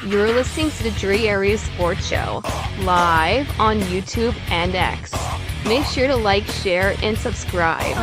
You're listening to the Dre Area Sports Show, live on YouTube and X. Make sure to like, share, and subscribe.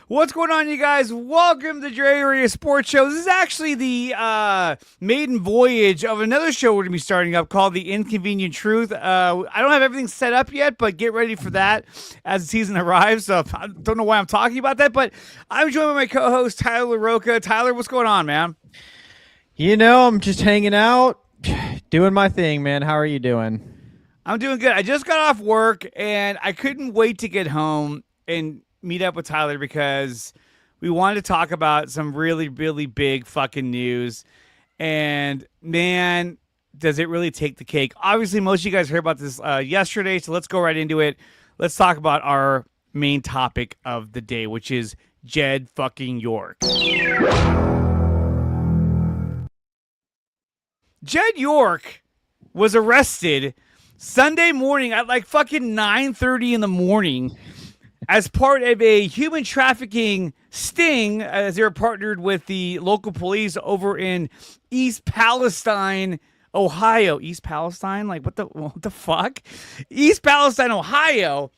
What's going on, you guys? Welcome to the Dre Area Sports Show. This is actually the maiden voyage of another show we're going to be starting up called The Inconvenient Truth. I don't have everything set up yet, but get ready for that as the season arrives. So I don't know why I'm talking about that, but I'm joined by my co-host, Tyler LaRocca. Tyler, what's going on, man? You know, I'm just hanging out, doing my thing, man. How are you doing? I'm doing good. I just got off work, and I couldn't wait to get home and meet up with Tyler because we wanted to talk about some really, really big fucking news. And man, does it really take the cake. Obviously, most of you guys heard about this yesterday, so let's go right into it. Let's talk about our main topic of the day, which is Jed fucking York. Jed York was arrested Sunday morning at like fucking 9:30 in the morning as part of a human trafficking sting, as they were partnered with the local police over in East Palestine, Ohio. East Palestine? Like, what the fuck? East Palestine, Ohio,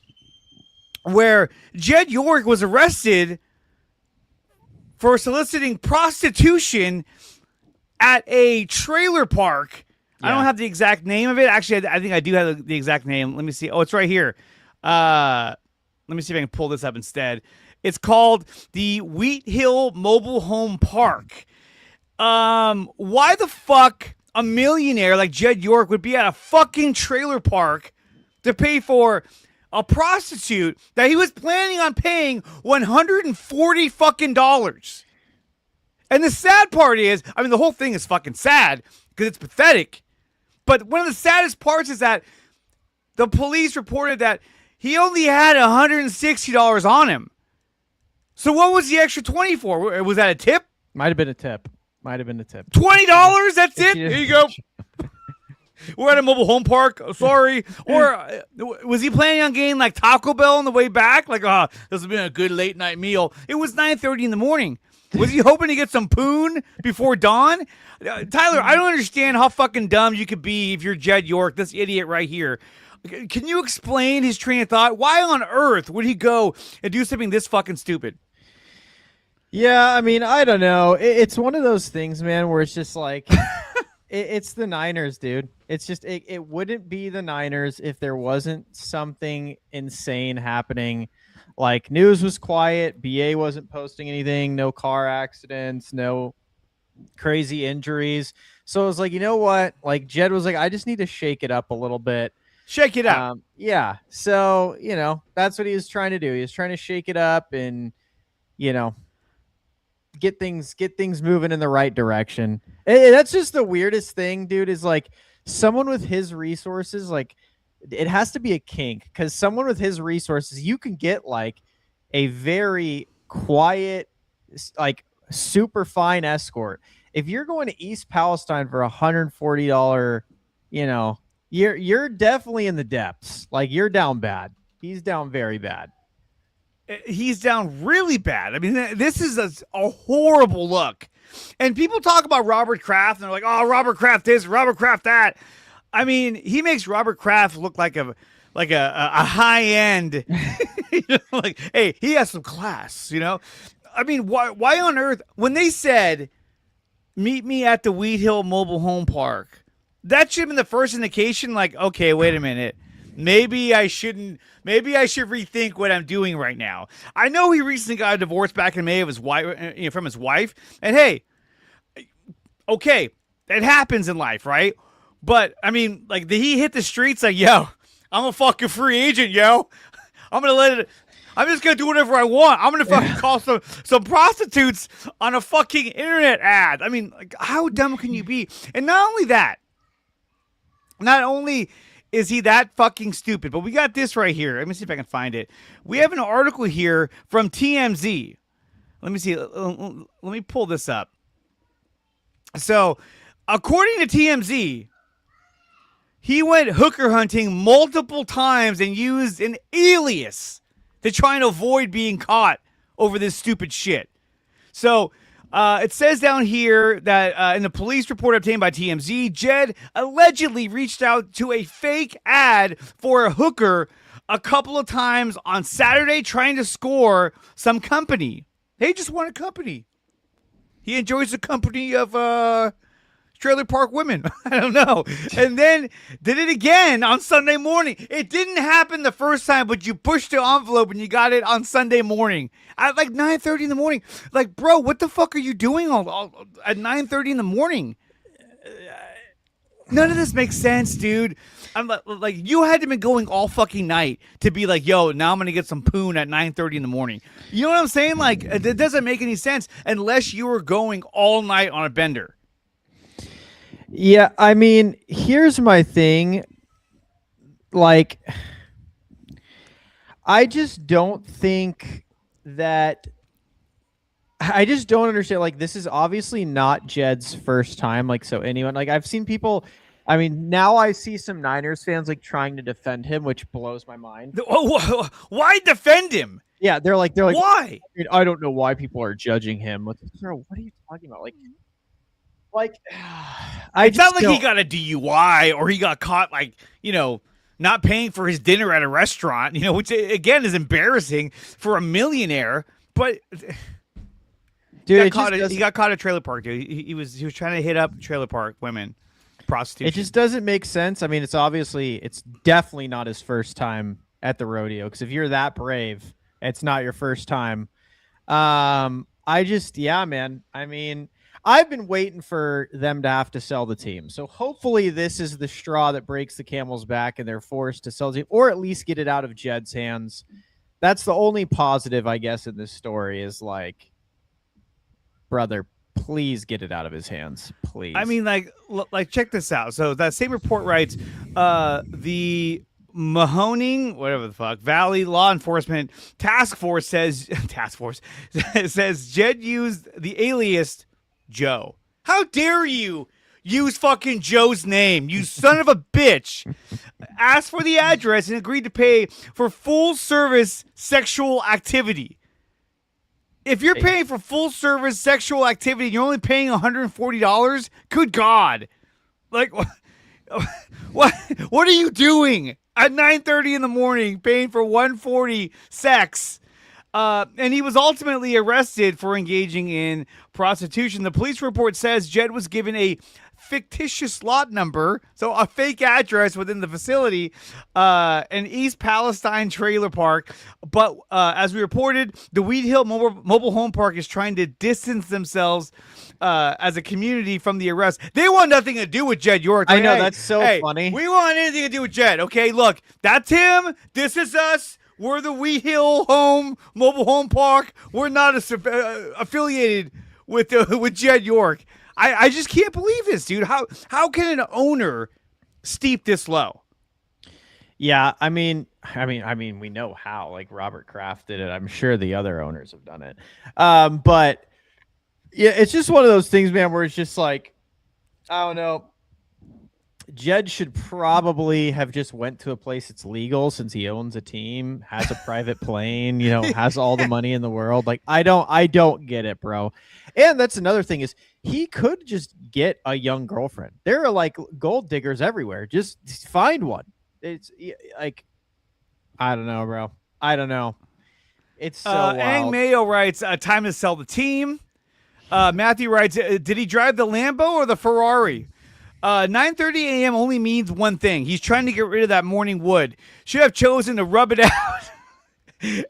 where Jed York was arrested for soliciting prostitution at a trailer park. Yeah. I don't have the exact name of it. Actually, I think I do have the exact name. Let me see. Oh, it's right here. Let me see if I can pull this up instead. It's called the Wheat Hill Mobile Home Park. Why the fuck a millionaire like Jed York would be at a fucking trailer park to pay for a prostitute that he was planning on paying $140 fucking dollars? And the sad part is, I mean, the whole thing is fucking sad because it's pathetic. But one of the saddest parts is that the police reported that he only had $160 on him. So what was the extra $20 for? Was that a tip? Might have been a tip. $20? That's it? Here you go. We're at a mobile home park. Sorry. Or was he planning on getting like Taco Bell on the way back? Like, this has been a good late night meal. It was 9:30 in the morning. Was he hoping to get some poon before dawn? Tyler, I don't understand how fucking dumb you could be if you're Jed York, this idiot right here. Can you explain his train of thought? Why on earth would he go and do something this fucking stupid? Yeah, I mean, I don't know. It's one of those things, man, where it's just like, it's the Niners, dude. It's just, it wouldn't be the Niners if there wasn't something insane happening. Like, news was quiet. BA wasn't posting anything. No car accidents. No crazy injuries. So it was like, you know what? Like, Jed was like, I just need to shake it up a little bit. Shake it up. Yeah. So, you know, that's what he was trying to do. He was trying to shake it up and, you know, get things moving in the right direction. And that's just the weirdest thing, dude, is like someone with his resources, like it has to be a kink, because someone with his resources, you can get like a very quiet, like super fine escort. If you're going to East Palestine for $140, you know, you're definitely in the depths. Like, you're down bad. He's down very bad. He's down really bad. I mean, this is a horrible look. And people talk about Robert Kraft, and they're like, oh, Robert Kraft this, Robert Kraft that. I mean, he makes Robert Kraft look like a high end. You know, like, hey, he has some class, you know? I mean, why on earth, when they said, meet me at the Wheat Hill Mobile Home Park, that should have been the first indication, like, okay, wait a minute. Maybe I should rethink what I'm doing right now. I know he recently got a divorce back in May of his wife, from his wife. And hey, okay, it happens in life, right? But I mean, like, did he hit the streets like, yo, I'm a fucking free agent, yo. I'm just gonna do whatever I want. I'm gonna fucking call some prostitutes on a fucking internet ad. I mean, like, how dumb can you be? And not only that, not only is he that fucking stupid, but we got this right here. Let me see if I can find it. We have an article here from TMZ. Let me see. Let me pull this up. So, according to TMZ, he went hooker hunting multiple times and used an alias to try and avoid being caught over this stupid shit. So, It says down here that in the police report obtained by TMZ, Jed allegedly reached out to a fake ad for a hooker a couple of times on Saturday trying to score some company. They just want a company. He enjoys the company of trailer park women. I don't know. And then did it again on Sunday morning. It didn't happen the first time, but you pushed the envelope and you got it on Sunday morning at like 9:30 in the morning. Like, bro, what the fuck are you doing all at 9:30 in the morning? None of this makes sense, dude. I'm like, you had to been going all fucking night to be like, yo, now I'm gonna get some poon at 9:30 in the morning. You know what I'm saying? Like, it doesn't make any sense unless you were going all night on a bender. Yeah, I mean, here's my thing. Like, I just don't think that. I just don't understand. Like, this is obviously not Jed's first time. Like, so anyone, like, I've seen people. I mean, now I see some Niners fans like trying to defend him, which blows my mind. Why defend him? Yeah, they're like, why? I don't know why people are judging him. What are you talking about? Like, it's not like he got a DUI or he got caught, like, you know, not paying for his dinner at a restaurant, you know, which again is embarrassing for a millionaire. But dude, he got caught at trailer park, dude. He was trying to hit up trailer park women, prostitution. It just doesn't make sense. I mean, it's definitely not his first time at the rodeo, because if you're that brave, it's not your first time. Yeah, man. I mean, I've been waiting for them to have to sell the team. So hopefully this is the straw that breaks the camel's back and they're forced to sell the team, or at least get it out of Jed's hands. That's the only positive, I guess, in this story is like, brother, please get it out of his hands, please. I mean, like check this out. So that same report writes, the Mahoning, whatever the fuck, Valley Law Enforcement Task Force says Jed used the alias Joe. How dare you use fucking Joe's name, you son of a bitch. Asked for the address and agreed to pay for full service sexual activity. If you're paying for full service sexual activity and you're only paying $140, good God. Like, what are you doing at 9:30 in the morning paying for $140 sex? And he was ultimately arrested for engaging in prostitution. The police report says Jed was given a fictitious lot number, so a fake address within the facility, an East Palestine trailer park. But as we reported, the Weed Hill mobile home park is trying to distance themselves as a community from the arrest. They want nothing to do with Jed York. I know, that's so funny. We want anything to do with Jed. Okay, look, that's him. This is us. We're the Wheat Hill mobile home park. We're not affiliated with Jed York. I just can't believe this, dude. How can an owner steep this low? Yeah, I mean, we know how. Like, Robert Kraft did it. I'm sure the other owners have done it. But yeah, it's just one of those things, man, where it's just like, I don't know. Jed should probably have just went to a place that's legal, since he owns a team, has a private plane, you know, has all the money in the world. Like, I don't get it, bro. And that's another thing, is he could just get a young girlfriend. There are like gold diggers everywhere. Just find one. It's like, I don't know, bro. I don't know. It's so wild. Ang Mayo writes, time to sell the team. Matthew writes, did he drive the Lambo or the Ferrari? 9:30 a.m. only means one thing. He's trying to get rid of that morning wood. Should have chosen to rub it out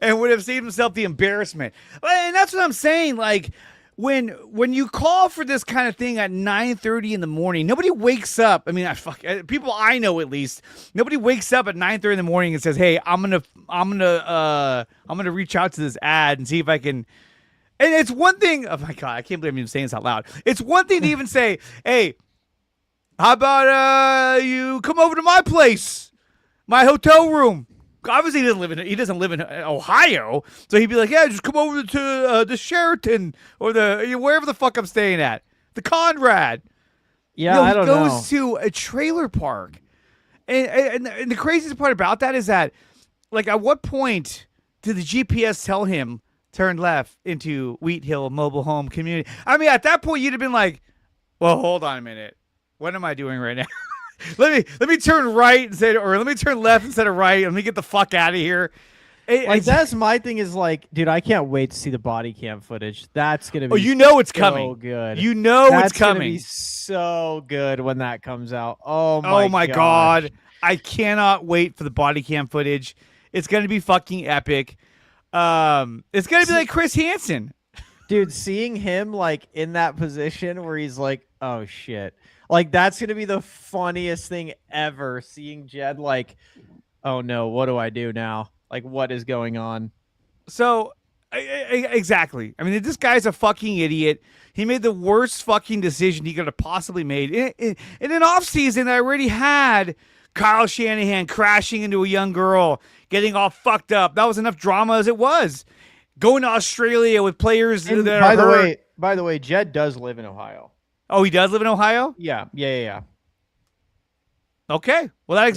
and would have saved himself the embarrassment. And that's what I'm saying. Like, when you call for this kind of thing at 9:30 in the morning, nobody wakes up. I mean, people I know, at least, nobody wakes up at 9:30 in the morning and says, "Hey, I'm gonna reach out to this ad and see if I can." And it's one thing. Oh my God, I can't believe I'm even saying this out loud. It's one thing to even say, "Hey, how about you come over to my place, my hotel room?" Obviously, he doesn't live in Ohio, so he'd be like, "Yeah, just come over to the Sheraton or wherever the fuck I'm staying at, the Conrad." Yeah, I don't know. He goes to a trailer park, and the craziest part about that is that, like, at what point did the GPS tell him turn left into Wheat Hill Mobile Home Community. I mean, at that point, you'd have been like, well, hold on a minute. What am I doing right now? let me turn right instead, or let me turn left instead of right. Let me get the fuck out of here. That's my thing is like, dude, I can't wait to see the body cam footage. That's going to be it's coming. So good. It's coming. Be so good when that comes out. Oh my God. I cannot wait for the body cam footage. It's going to be fucking epic. It's going to be like Chris Hansen. Dude, seeing him like in that position where he's like, oh shit. Like that's going to be the funniest thing ever. Seeing Jed like, oh no, what do I do now? Like, what is going on? So, exactly. I mean, this guy's a fucking idiot. He made the worst fucking decision he could have possibly made. In an offseason, I already had Kyle Shanahan crashing into a young girl, getting all fucked up. That was enough drama as it was. Going to Australia with players that are hurt. By the way, Jed does live in Ohio. Oh, he does live in Ohio? Yeah. Okay. Well,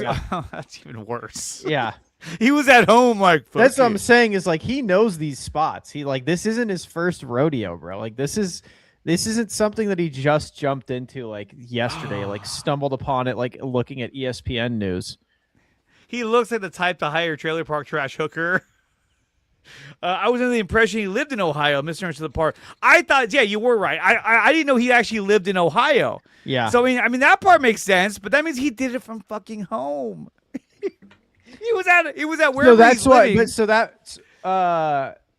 that's even worse. Yeah. He was at home like that's what I'm saying is like he knows these spots. He like this isn't his first rodeo, bro. Like this isn't something that he just jumped into like yesterday, like stumbled upon it like looking at ESPN news. He looks like the type to hire trailer park trash hooker. I was under the impression he lived in Ohio, Mr. Into the Park. I thought, yeah, you were right. I didn't know he actually lived in Ohio. Yeah. So I mean that part makes sense, but that means he did it from fucking home. He was at wherever he's living. But so that's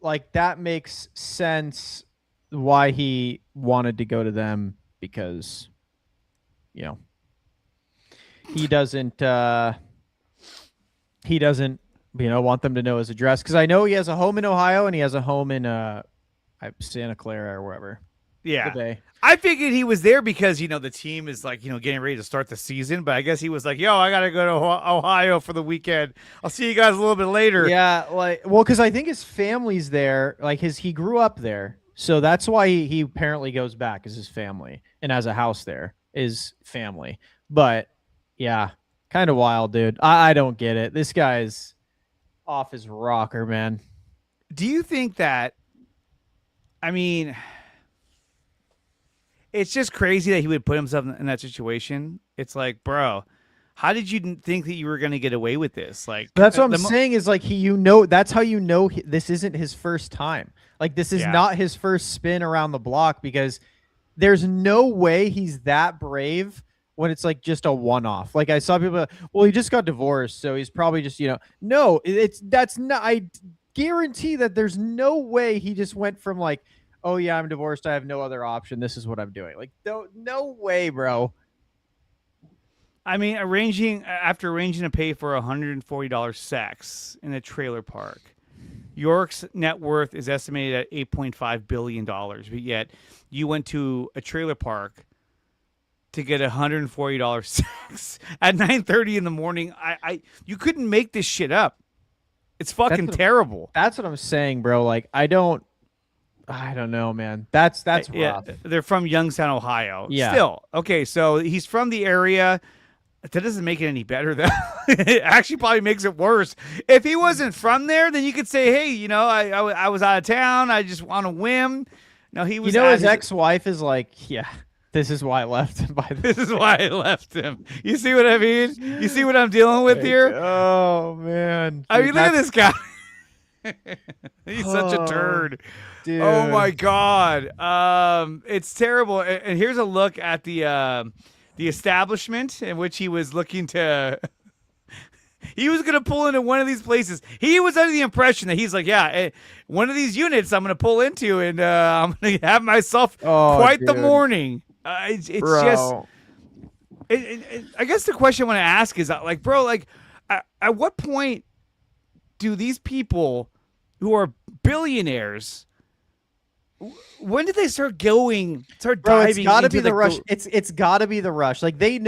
like that makes sense why he wanted to go to them because he doesn't want them to know his address because I know he has a home in Ohio and he has a home in Santa Clara or wherever. Yeah. I figured he was there because, the team is like, getting ready to start the season. But I guess he was like, yo, I got to go to Ohio for the weekend. I'll see you guys a little bit later. Yeah. Because I think his family's there. Like he grew up there. So that's why he apparently goes back is his family and has a house there is family. But yeah, kind of wild, dude. I don't get it. This guy's off his rocker, man. Do you think that, it's just crazy that he would put himself in that situation. It's like, bro, how did you think that you were going to get away with this? Like, that's what I'm saying is like, that's how this isn't his first time. Like, this is not his first spin around the block because there's no way he's that brave when it's like just a one-off. Like I saw people, well, he just got divorced. So he's probably just, no, that's not, I guarantee that there's no way he just went from like, oh yeah, I'm divorced. I have no other option. This is what I'm doing. Like, no way, bro. Arranging to pay for $140 sex in a trailer park. York's net worth is estimated at $8.5 billion, but yet you went to a trailer park to get $140 sex at 9:30 in the morning. You couldn't make this shit up. It's fucking terrible. That's what I'm saying, bro. Like, I don't know, man. That's rough. Yeah, they're from Youngstown, Ohio. Yeah. Still. Okay, so he's from the area. That doesn't make it any better, though. It actually probably makes it worse. If he wasn't from there, then you could say, hey, I was out of town. I just on a whim. No, he was. His ex-wife is like, yeah, this is why I left him. This is why I left him. You see what I mean? You see what I'm dealing with here? Oh, man. Dude, look at this guy. He's such a turd. Dude. Oh, my God. It's terrible. And here's a look at the establishment in which he was looking to he was going to pull into one of these places. He was under the impression that he's like, yeah, one of these units I'm going to pull into and I'm going to have myself quite the morning. It's just I guess the question I want to ask is like, bro, like at what point do these people who are billionaires, when did they start diving? It's got to be the rush. It's got to be the rush. Like he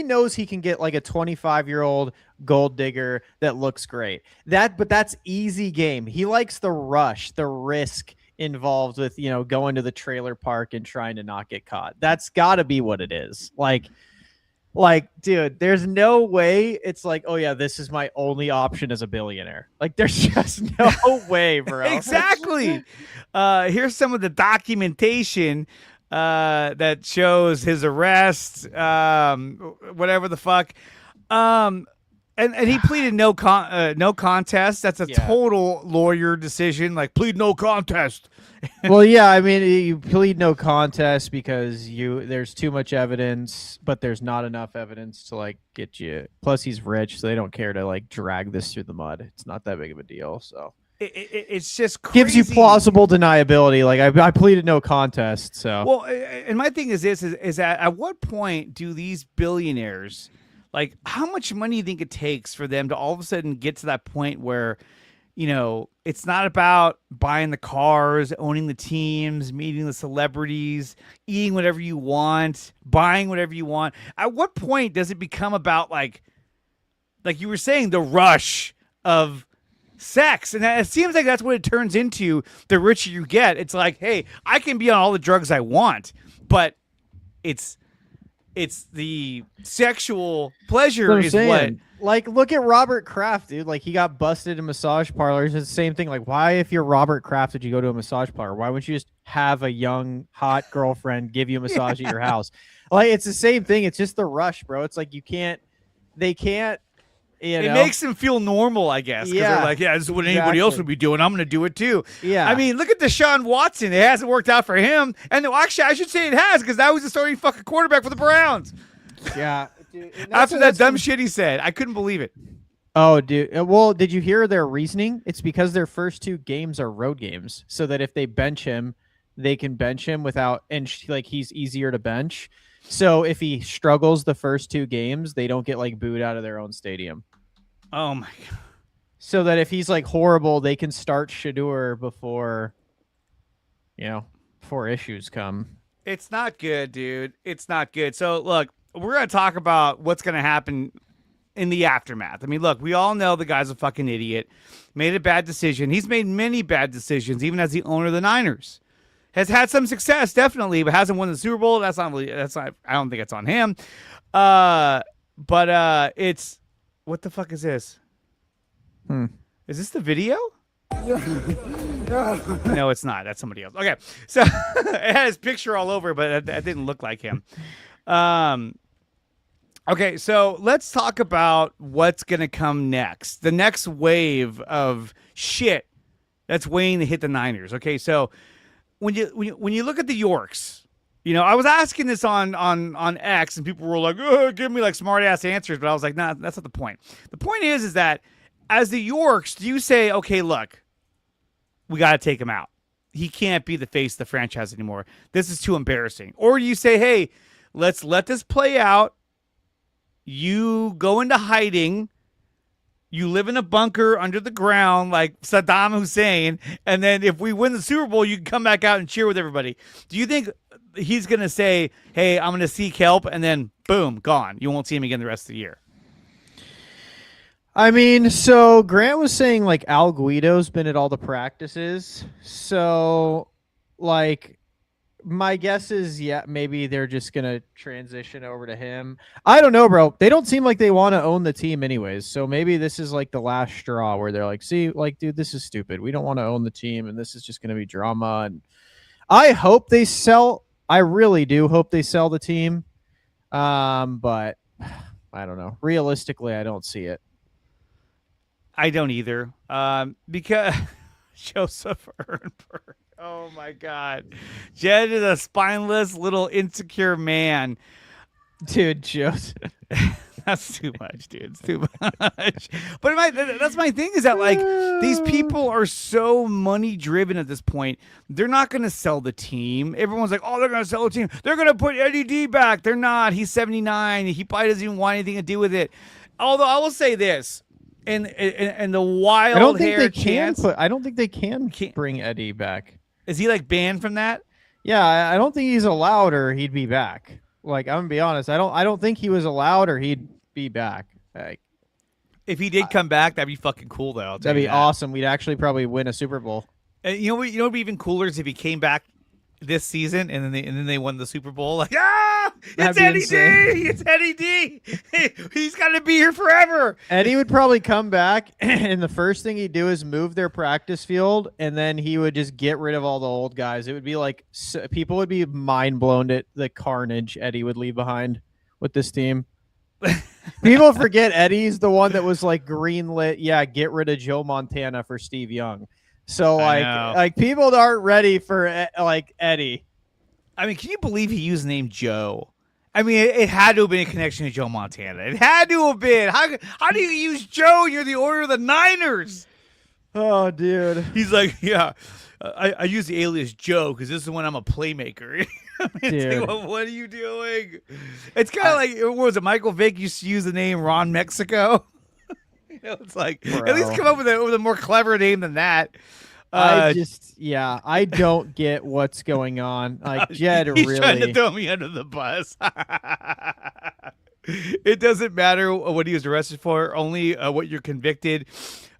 knows he can get like a 25-year-old gold digger that looks great. But that's easy game. He likes the rush, the risk involved with, going to the trailer park and trying to not get caught. That's got to be what it is. Like, Like, dude, there's no way it's like, oh yeah, this is my only option as a billionaire. Like, there's just no way, bro. Exactly. Here's some of the documentation that shows his arrest, whatever the fuck. And he pleaded no contest. That's a Yeah. total lawyer decision. Like, plead no contest. Well, yeah, I mean, you plead no contest because there's too much evidence, but there's not enough evidence to like get you. Plus, he's rich, so they don't care to like drag this through the mud. It's not that big of a deal. So It's just crazy. gives you plausible deniability. Like I pleaded no contest. So Well, and my thing is this: is that at what point do these billionaires, like, how much money do you think it takes for them to all of a sudden get to that point where, you know, it's not about buying the cars, owning the teams, meeting the celebrities, eating whatever you want, buying whatever you want. At what point does it become about like you were saying, the rush of sex? And it seems like that's what it turns into the richer you get. It's like, hey, I can be on all the drugs I want, but it's the sexual pleasure is what. Like, look at Robert Kraft, dude. Like, he got busted in massage parlors. It's the same thing. Like, why, if you're Robert Kraft, would you go to a massage parlor? Why wouldn't you just have a young, hot girlfriend give you a massage at your house? Like, it's the same thing. It's just the rush, bro. It's like they can't, you know. It makes them feel normal, I guess. 'Cause Yeah, they're like, yeah, this is what anybody else would be doing. I'm going to do it too. Yeah. I mean, look at Deshaun Watson. It hasn't worked out for him. And actually, I should say it has, because that was the starting fucking quarterback for the Browns. Yeah. Dude, After that dumb shit he said. I couldn't believe it. Oh, dude. Well, did you hear their reasoning? It's because their first two games are road games, so that if they bench him, they can bench him without, and like he's easier to bench. So if he struggles the first two games, they don't get like booed out of their own stadium. Oh my God. So that if he's like horrible, they can start Shadur before issues come. It's not good, dude. It's not good. So, look, we're going to talk about what's going to happen in the aftermath. I mean, look, we all know the guy's a fucking idiot. Made a bad decision. He's made many bad decisions, even as the owner of the Niners. Has had some success, definitely, but hasn't won the Super Bowl. That's not. I don't think it's on him. But it's. What the fuck is this? Is this the video? No, it's not. That's somebody else. Okay, so it had his picture all over, but that didn't look like him. Okay, so let's talk about what's going to come next. The next wave of shit that's waiting to hit the Niners. Okay, so when you look at the Yorks, you know, I was asking this on X, and people were like, oh, give me like smart ass answers, but I was like, nah, that's not the point. The point is that as the Yorks, do you say, okay, look, we got to take him out. He can't be the face of the franchise anymore. This is too embarrassing. Or you say, hey, let's let this play out. You go into hiding. You live in a bunker under the ground like Saddam Hussein. And then if we win the Super Bowl, you can come back out and cheer with everybody. Do you think he's going to say, hey, I'm going to seek help, and then boom, gone? You won't see him again the rest of the year. I mean, so Grant was saying like Al Guido's been at all the practices. So like my guess is, yeah, maybe they're just going to transition over to him. I don't know, bro. They don't seem like they want to own the team anyways. So maybe this is like the last straw where they're like, see, like, dude, this is stupid. We don't want to own the team, and this is just going to be drama. And I hope they sell. I really do hope they sell the team. But I don't know. Realistically, I don't see it. I don't either. Because Joseph Ehrenberg. Oh my God. Jed is a spineless little insecure man. Dude, Joseph. That's too much, dude. It's too much. But that's my thing, is that like these people are so money driven at this point. They're not going to sell the team. Everyone's like, oh, they're going to sell the team. They're going to put Eddie D back. They're not. He's 79. He probably doesn't even want anything to do with it. Although I will say this. And the wild I don't think hair they can chance. I don't think they can bring Eddie back. Is he like banned from that? Yeah, I don't think he's allowed, or he'd be back. Like, I'm gonna be honest, I don't think he was allowed, or he'd be back. Like, if he did come back, that'd be fucking cool, though. That'd be awesome. We'd actually probably win a Super Bowl. You know what would be even cooler is if he came back this season, and then they won the Super Bowl. Like, That'd it's be Eddie insane. D. It's Eddie D. He's got to be here forever. Eddie would probably come back, and the first thing he'd do is move their practice field, and then he would just get rid of all the old guys. It would be like people would be mind blown at the carnage Eddie would leave behind with this team. People forget Eddie's the one that was like greenlit. Yeah, get rid of Joe Montana for Steve Young. So like people aren't ready for like Eddie. I mean, can you believe he used the name Joe? I mean, it had to have been a connection to Joe Montana. It had to have been. How do you use Joe? You're the owner of the Niners. Oh, dude. He's like, yeah, I use the alias Joe because this is when I'm a playmaker. Dude. Like, what are you doing? It's kind of like, what was it? Michael Vick used to use the name Ron Mexico. It's like, Bro. at least come up with a more clever name than that. I don't get what's going on. Like Jed He's really trying to throw me under the bus. It doesn't matter what he was arrested for, only what you're convicted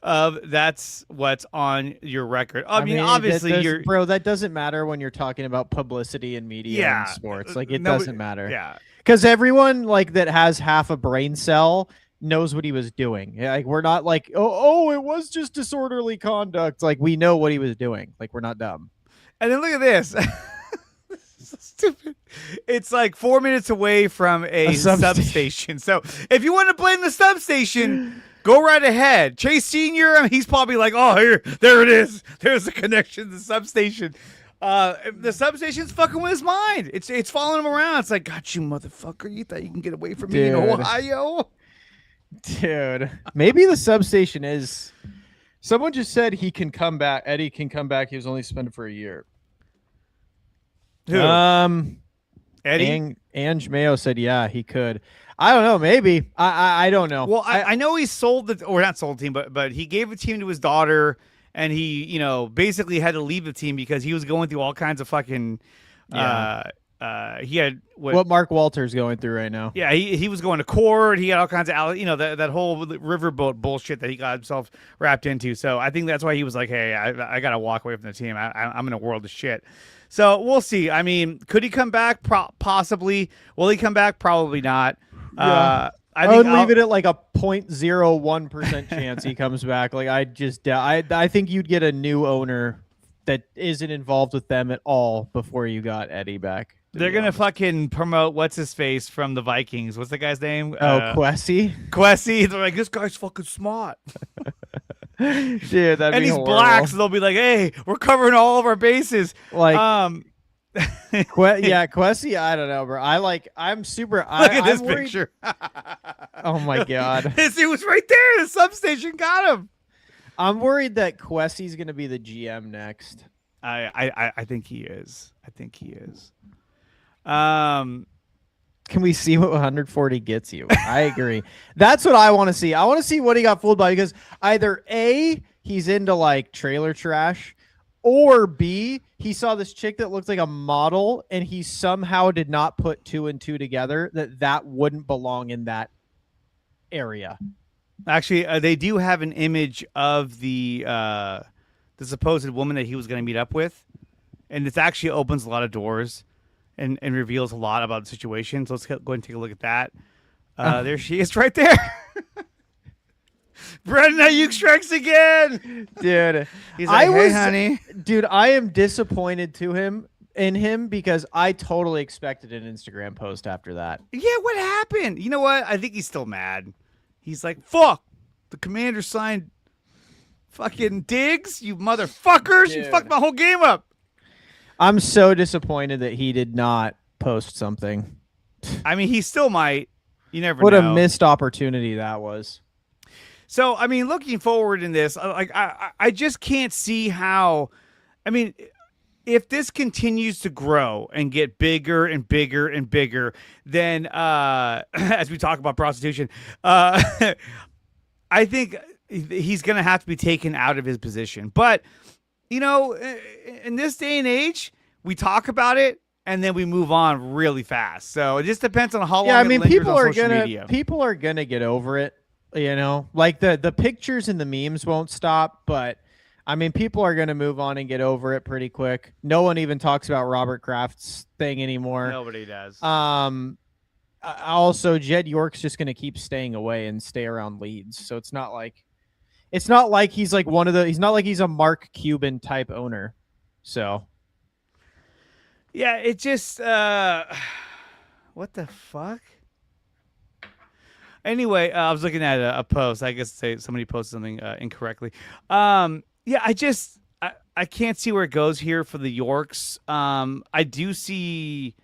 of. That's what's on your record. I mean, obviously, that doesn't matter when you're talking about publicity and media and sports. Like, it doesn't matter. Yeah. Because everyone like that has half a brain cell knows what he was doing. Like, we're not like, oh, it was just disorderly conduct. Like, we know what he was doing. Like, we're not dumb. And then look at this. So stupid. It's like 4 minutes away from a substation. So if you want to blame the substation, go right ahead. Chase Sr., I mean, he's probably like, oh, there it is. There's a connection to the substation. The substation's fucking with his mind. It's following him around. It's like, got you, motherfucker. You thought you can get away from me in Ohio? Dude, maybe the substation is. Someone just said he can come back. Eddie can come back. He was only suspended for a year. Who? Eddie? Ange Mayo said, yeah, he could. I don't know. Maybe. I don't know. Well, I know he sold not sold the team, but he gave a team to his daughter, and he, basically had to leave the team because he was going through all kinds of fucking. He had what Mark Walter's going through right now. Yeah, he was going to court. He had all kinds of that whole riverboat bullshit that he got himself wrapped into. So I think that's why he was like, hey, I got to walk away from the team. I'm in a world of shit. So we'll see. I mean, could he come back? Possibly. Will he come back? Probably not. Yeah. I would leave it at like a 0.01% chance he comes back. Like, I think you'd get a new owner that isn't involved with them at all before you got Eddie back. They're going to fucking promote what's his face from the Vikings. What's the guy's name? Kwesi. Kwesi. They're like, this guy's fucking smart. Dude, that'd and be he's horrible. black, so they'll be like, hey, we're covering all of our bases. Like, Kwesi, I don't know, bro. I'm super. Look at this worried. picture. Oh my god. It was right there. The substation got him. I'm worried that Kwesi's going to be the GM next. I think he is. Can we see what 140 gets you? I agree. That's what I want to see. I want to see what he got fooled by, because either A, he's into like trailer trash, or B, he saw this chick that looks like a model and he somehow did not put 2 and 2 together that wouldn't belong in that area. Actually, they do have an image of the supposed woman that he was going to meet up with, and it actually opens a lot of doors and reveals a lot about the situation. So let's go ahead and take a look at that. There she is right there. Brendan Ayuk strikes again. Dude. He's like, hey, honey. Dude, I am disappointed in him because I totally expected an Instagram post after that. Yeah, what happened? You know what? I think he's still mad. He's like, fuck. The commander signed fucking Diggs, you motherfuckers. Dude. You fucked my whole game up. I'm so disappointed that he did not post something. I mean, he still might. You never know. What a missed opportunity that was. So, I mean, looking forward in this, I just can't see how. I mean, if this continues to grow and get bigger and bigger and bigger, then as we talk about prostitution, I think he's going to have to be taken out of his position. But, in this day and age, we talk about it and then we move on really fast. So it just depends on how long. Yeah, I mean, people are gonna get over it. Like the pictures and the memes won't stop, but I mean, people are going to move on and get over it pretty quick. No one even talks about Robert Kraft's thing anymore. Nobody does. Also, Jed York's just going to keep staying away and stay around Leeds. So it's not like he's like he's not like he's a Mark Cuban type owner. So yeah, it just what the fuck? Anyway, I was looking at a post. I guess somebody posted something incorrectly. Yeah, I can't see where it goes here for the Yorks. I do see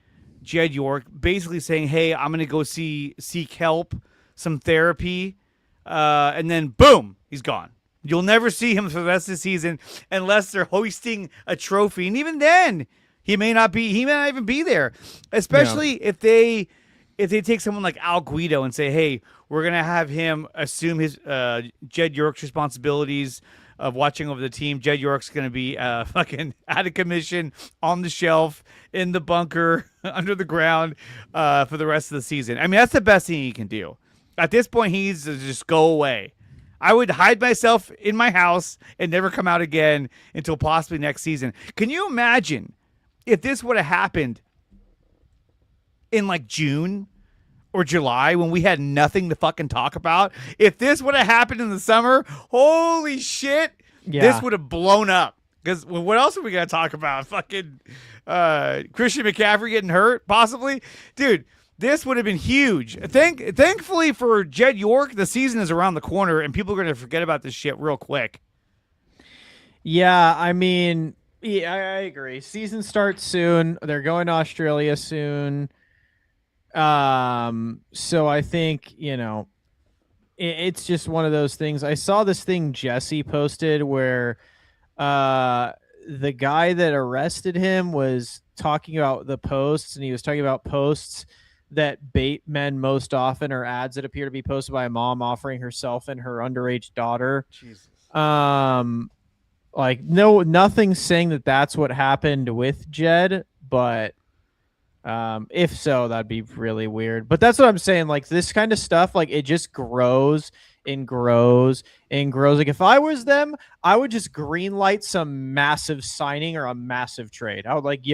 Jed York basically saying, "Hey, I'm gonna go seek help, some therapy," and then boom, he's gone. You'll never see him for the rest of the season unless they're hoisting a trophy, and even then, he may not even be there. Especially if they take someone like Al Guido and say, "Hey, we're gonna have him assume his Jed York's responsibilities of watching over the team. Jed York's gonna be fucking out of commission, on the shelf, in the bunker, under the ground for the rest of the season." I mean, that's the best thing he can do. At this point, he needs to just go away. I would hide myself in my house and never come out again until possibly next season. Can you imagine if this would have happened in like June or July when we had nothing to fucking talk about? If this would have happened in the summer, holy shit, this would have blown up. Because what else are we going to talk about? Fucking Christian McCaffrey getting hurt, possibly? Dude, this would have been huge. Thankfully for Jed York, the season is around the corner, and people are going to forget about this shit real quick. Yeah, I mean, yeah, I agree. Season starts soon. They're going to Australia soon. So I think, it's just one of those things. I saw this thing Jesse posted where the guy that arrested him was talking about the posts, and he was talking about posts that bait men most often, or ads that appear to be posted by a mom offering herself and her underage daughter. Jesus. Like nothing saying that that's what happened with Jed, but if so, that'd be really weird. But that's what I'm saying. Like this kind of stuff, like it just grows and grows and grows. Like if I was them, I would just green light some massive signing or a massive trade. I would like,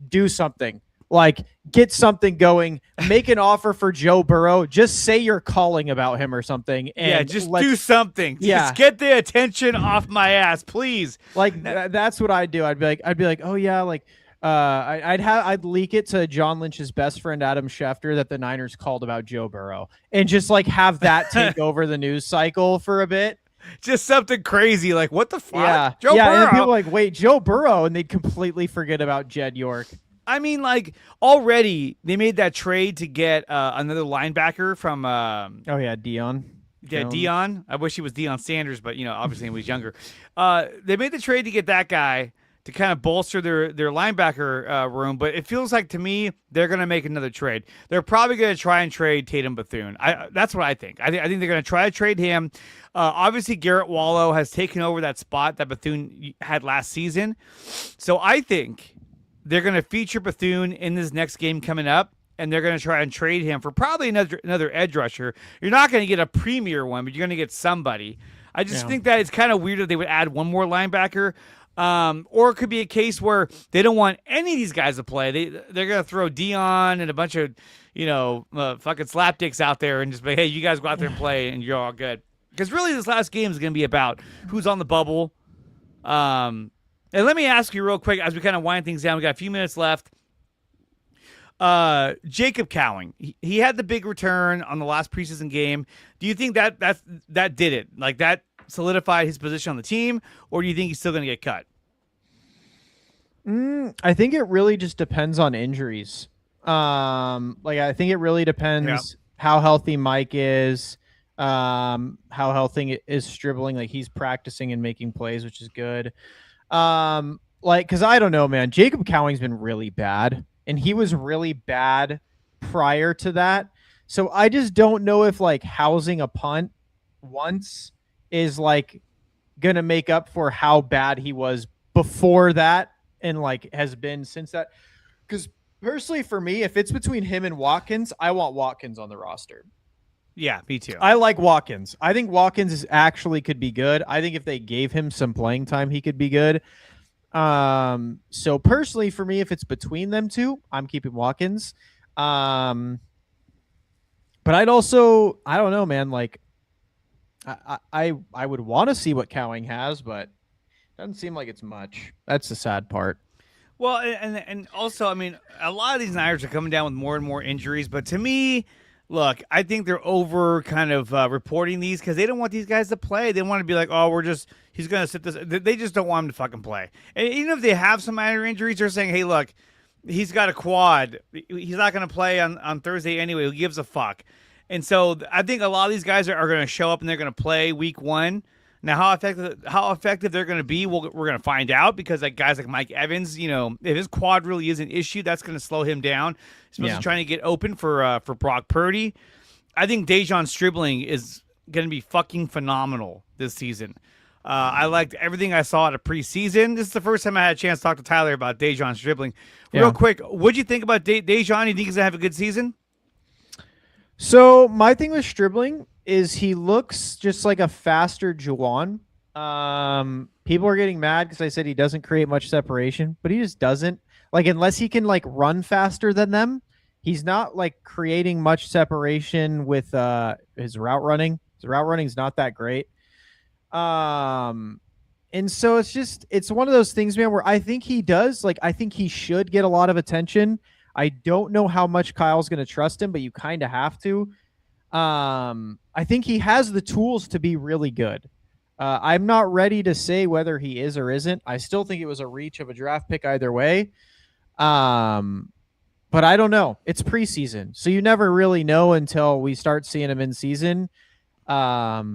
do something. Like get something going, make an offer for Joe Burrow. Just say you're calling about him or something. And just do something. Yeah. Just get the attention off my ass, please. Like that's what I'd do. I'd be like, oh yeah, like I'd leak it to John Lynch's best friend Adam Schefter that the Niners called about Joe Burrow, and just like have that take over the news cycle for a bit. Just something crazy, like what the fuck? Yeah, Joe Burrow. And then people are like, wait, Joe Burrow, and they'd completely forget about Jed York. I mean, like already they made that trade to get another linebacker from. Dion. Yeah, Dion. I wish he was Deion Sanders, but obviously he was younger. They made the trade to get that guy to kind of bolster their linebacker room, but it feels like to me they're going to make another trade. They're probably going to try and trade Tatum Bethune. That's what I think. I think they're going to try to trade him. Obviously, Garrett Wallow has taken over that spot that Bethune had last season, so I think they're going to feature Bethune in this next game coming up, and they're going to try and trade him for probably another edge rusher. You're not going to get a premier one, but you're going to get somebody. I just think that it's kind of weird that they would add one more linebacker. Or it could be a case where they don't want any of these guys to play. They're going to throw Dion and a bunch of, fucking slapdicks out there and just be, hey, you guys go out there and play and you're all good. Because really this last game is going to be about who's on the bubble. And let me ask you real quick as we kind of wind things down. We got a few minutes left. Jacob Cowing, he had the big return on the last preseason game. Do you think that did it? Like that solidified his position on the team, or do you think he's still going to get cut? I think it really just depends on injuries. I think it really depends how healthy Mike is, how healthy is Stribling. Like he's practicing and making plays, which is good. Because I don't know, man. Jacob Cowing's been really bad, and he was really bad prior to that. So I just don't know if like housing a punt once is like gonna make up for how bad he was before that and like has been since that. Because personally for me, if it's between him and Watkins, I want Watkins on the roster. Yeah, me too. I like Watkins. I think Watkins actually could be good. I think if they gave him some playing time, he could be good. So personally, for me, if it's between them two, I'm keeping Watkins. But I'd also, I don't know, man. Like, I would want to see what Cowing has, but doesn't seem like it's much. That's the sad part. Well, and also, I mean, a lot of these Niners are coming down with more and more injuries. But to me, look, I think they're over kind of reporting these because they don't want these guys to play. They want to be like, oh, he's going to sit this. They just don't want him to fucking play. And even if they have some minor injuries, they're saying, hey, look, he's got a quad. He's not going to play on Thursday anyway. Who gives a fuck? And so I think a lot of these guys are going to show up and they're going to play week 1. Now, how effective they're going to be, we're going to find out because like guys like Mike Evans, you know, if his quad really is an issue, that's going to slow him down, especially trying to get open for Brock Purdy. I think Dejon Stribling is going to be fucking phenomenal this season. I liked everything I saw at a preseason. This is the first time I had a chance to talk to Tyler about Dejon Stribling. Real quick, what'd you think about Dejon? You think he's going to have a good season? So my thing with Stribling is he looks just like a faster Juwan. People are getting mad because I said he doesn't create much separation, but he just doesn't. Like, unless he can like run faster than them, he's not like creating much separation with his route running. His route running is not that great. And so it's one of those things, man, where I think he does, like, I think he should get a lot of attention. I don't know how much Kyle's going to trust him, but you kind of have to. I think he has the tools to be really good. I'm not ready to say whether he is or isn't. I still think it was a reach of a draft pick either way. But I don't know. It's preseason, so you never really know until we start seeing him in season. But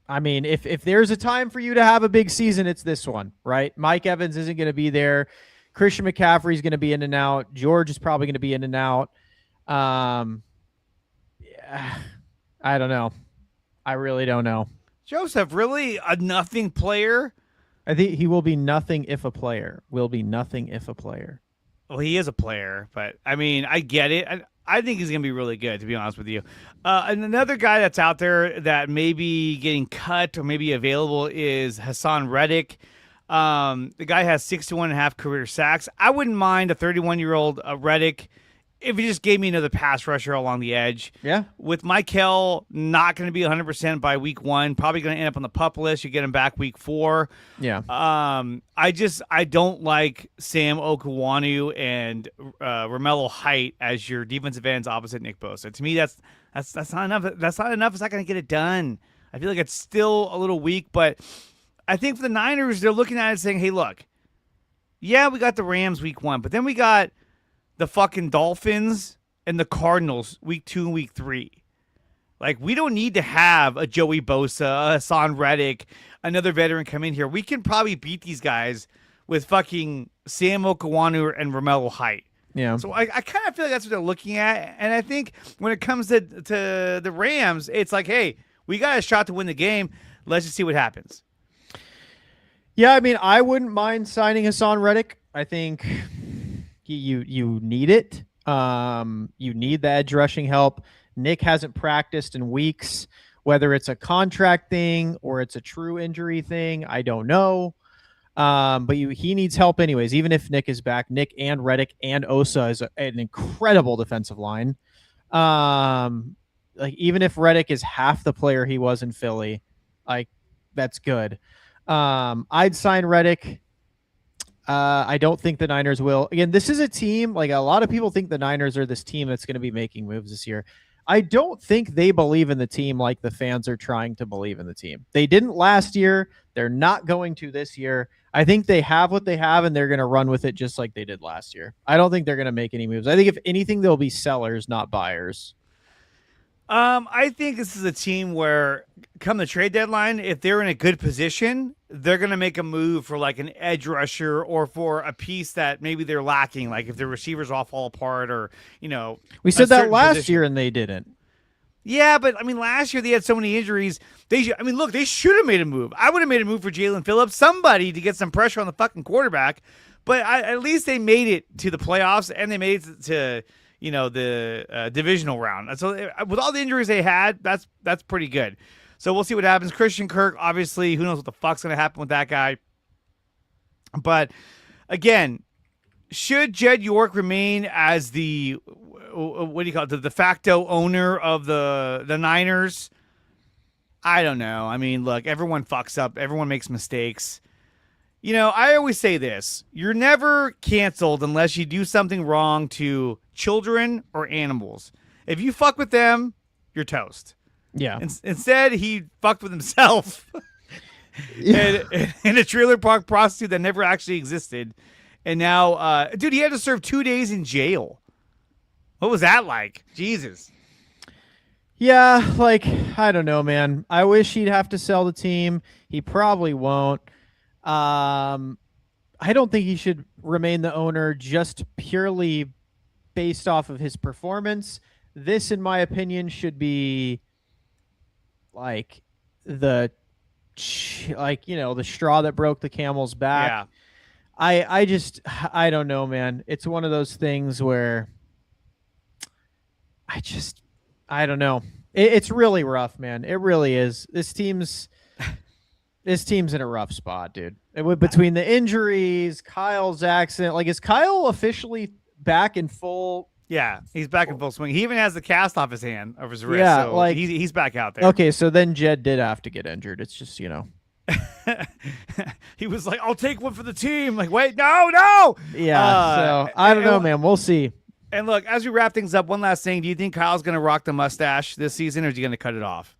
I mean, if there's a time for you to have a big season, it's this one, right? Mike Evans isn't going to be there. Christian McCaffrey's going to be in and out. George is probably going to be in and out. Yeah, I don't know. I really don't know. Joseph, really a nothing player? I think he will be nothing if a player. Will be nothing if a player. Well, he is a player, but I mean, I get it. I think he's going to be really good, to be honest with you. And another guy that's out there that may be getting cut or maybe available is Hassan Reddick. The guy has 61.5 career sacks. I wouldn't mind a 31-year-old Reddick if he just gave me another pass rusher along the edge. Yeah. With Michael not going to be 100% by week 1, probably going to end up on the PUP list. You get him back week 4. Yeah. I don't like Sam Okuwanu and Romello Height as your defensive ends opposite Nick Bosa. To me, that's not enough. That's not enough. It's not going to get it done. I feel like it's still a little weak, but I think for the Niners, they're looking at it saying, hey, look, yeah, we got the Rams week 1, but then we got the fucking Dolphins and the Cardinals week 2 and week 3. Like, we don't need to have a Joey Bosa, a Hassan Reddick, another veteran come in here. We can probably beat these guys with fucking Sam Okuwanu and Romello Height. Yeah. So I kind of feel like that's what they're looking at. And I think when it comes to the Rams, it's like, hey, we got a shot to win the game. Let's just see what happens. Yeah, I mean, I wouldn't mind signing Hassan Reddick. I think you need it. You need the edge rushing help. Nick hasn't practiced in weeks. Whether it's a contract thing or it's a true injury thing, I don't know. But he needs help anyways. Even if Nick is back, Nick and Reddick and Osa is an incredible defensive line. Like, even if Reddick is half the player he was in Philly, like, that's good. I'd sign Reddick. I don't think the Niners will. Again, this is a team, like, a lot of people think the Niners are this team that's going to be making moves this year. I don't think they believe in the team like the fans are trying to believe in the team. They didn't last year. They're not going to this year. I think they have what they have, and they're going to run with it just like they did last year. I don't think they're going to make any moves. I think if anything, they'll be sellers, not buyers. I think this is a team where, come the trade deadline, if they're in a good position, they're going to make a move for like an edge rusher or for a piece that maybe they're lacking, like if their receivers all fall apart or, you know. We said that last year and they didn't. Yeah, but I mean, last year they had so many injuries. They should have made a move. I would have made a move for Jalen Phillips, somebody to get some pressure on the fucking quarterback. But at least they made it to the playoffs and they made it to, the divisional round. And so with all the injuries they had, that's pretty good. So we'll see what happens. Christian Kirk, obviously, who knows what the fuck's going to happen with that guy. But again, should Jed York remain as the the de facto owner of the Niners? I don't know. I mean, look, everyone fucks up. Everyone makes mistakes. I always say this. You're never canceled unless you do something wrong to children or animals. If you fuck with them, you're toast. Yeah. Instead, he fucked with himself and a trailer park prostitute that never actually existed. And now, dude, he had to serve 2 days in jail. What was that like? Jesus. Yeah, I don't know, man. I wish he'd have to sell the team. He probably won't. I don't think he should remain the owner just purely based off of his performance. This, in my opinion, should be the straw that broke the camel's back. Yeah. I don't know, man. It's one of those things where I don't know. It's really rough, man. It really is. This team's in a rough spot, dude. Between the injuries, Kyle's accident. Is Kyle officially back in full? Yeah, he's back in full swing. He even has the cast off his hand, of his wrist. Yeah, so he's back out there. Okay, so then Jed did have to get injured. It's just, he was like, I'll take one for the team. Wait, no. Yeah, so I don't know, man. We'll see. And look, as we wrap things up, one last thing. Do you think Kyle's going to rock the mustache this season, or is he going to cut it off?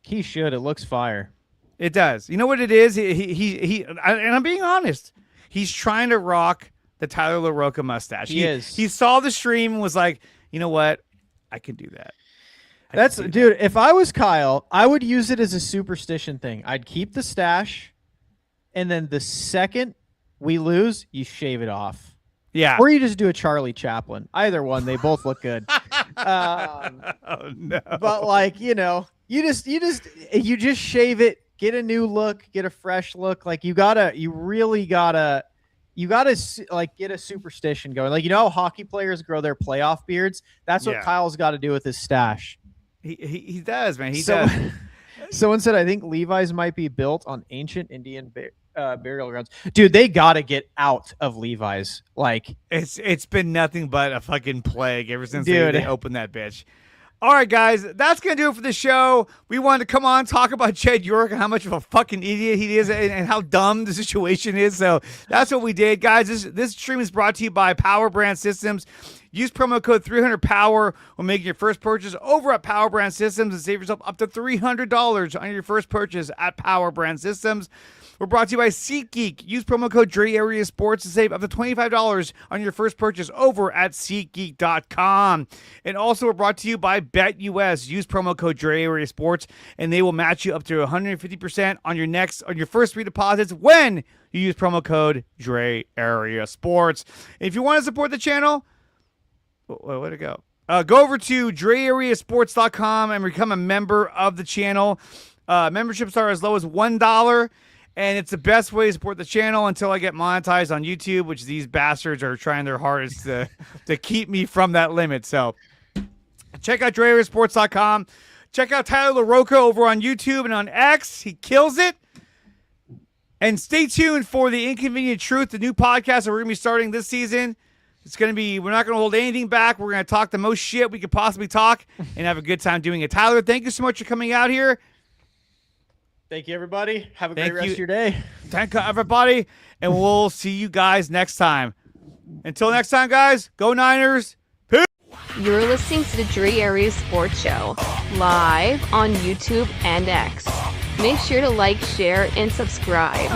He should. It looks fire. It does. You know what it is? He and I'm being honest. He's trying to rock the Tyler LaRocca mustache. He is. He saw the stream and was like, you know what? I can do that. Dude, if I was Kyle, I would use it as a superstition thing. I'd keep the stash, and then the second we lose, you shave it off. Yeah. Or you just do a Charlie Chaplin. Either one. They both look good. Oh, no. But you just shave it, get a new look, get a fresh look. You really gotta get a superstition going. How hockey players grow their playoff beards? That's what Kyle's got to do with his stash. He does, man. He does. Someone said, I think Levi's might be built on ancient Indian burial grounds. Dude, they got to get out of Levi's. It's been nothing but a fucking plague ever since they opened that bitch. All right, guys, that's going to do it for the show. We wanted to come on, talk about Jed York and how much of a fucking idiot he is and how dumb the situation is. So that's what we did. Guys, this stream is brought to you by Power Brand Systems. Use promo code 300POWER when making your first purchase over at Power Brand Systems and save yourself up to $300 on your first purchase at Power Brand Systems. We're brought to you by SeatGeek. Use promo code Dre Area Sports to save up to $25 on your first purchase over at SeatGeek.com. And also we're brought to you by BetUS. Use promo code Dre Area Sports and they will match you up to 150% on your first 3 deposits when you use promo code Dre Area Sports. If you want to support the channel, where'd it go? Go over to DreAreaSports.com and become a member of the channel. Memberships are as low as $1. And it's the best way to support the channel until I get monetized on YouTube, which these bastards are trying their hardest to keep me from that limit. So check out DreAreaSports.com. Check out Tyler LaRocca over on YouTube and on X. He kills it. And stay tuned for The Inconvenient Truth, the new podcast that we're going to be starting this season. We're not going to hold anything back. We're going to talk the most shit we could possibly talk and have a good time doing it. Tyler, thank you so much for coming out here. Thank you, everybody. Have a great rest of your day. Thank you, everybody. And we'll see you guys next time. Until next time, guys, go Niners. Peace. You're listening to the Dre Area Sports Show, live on YouTube and X. Make sure to like, share, and subscribe.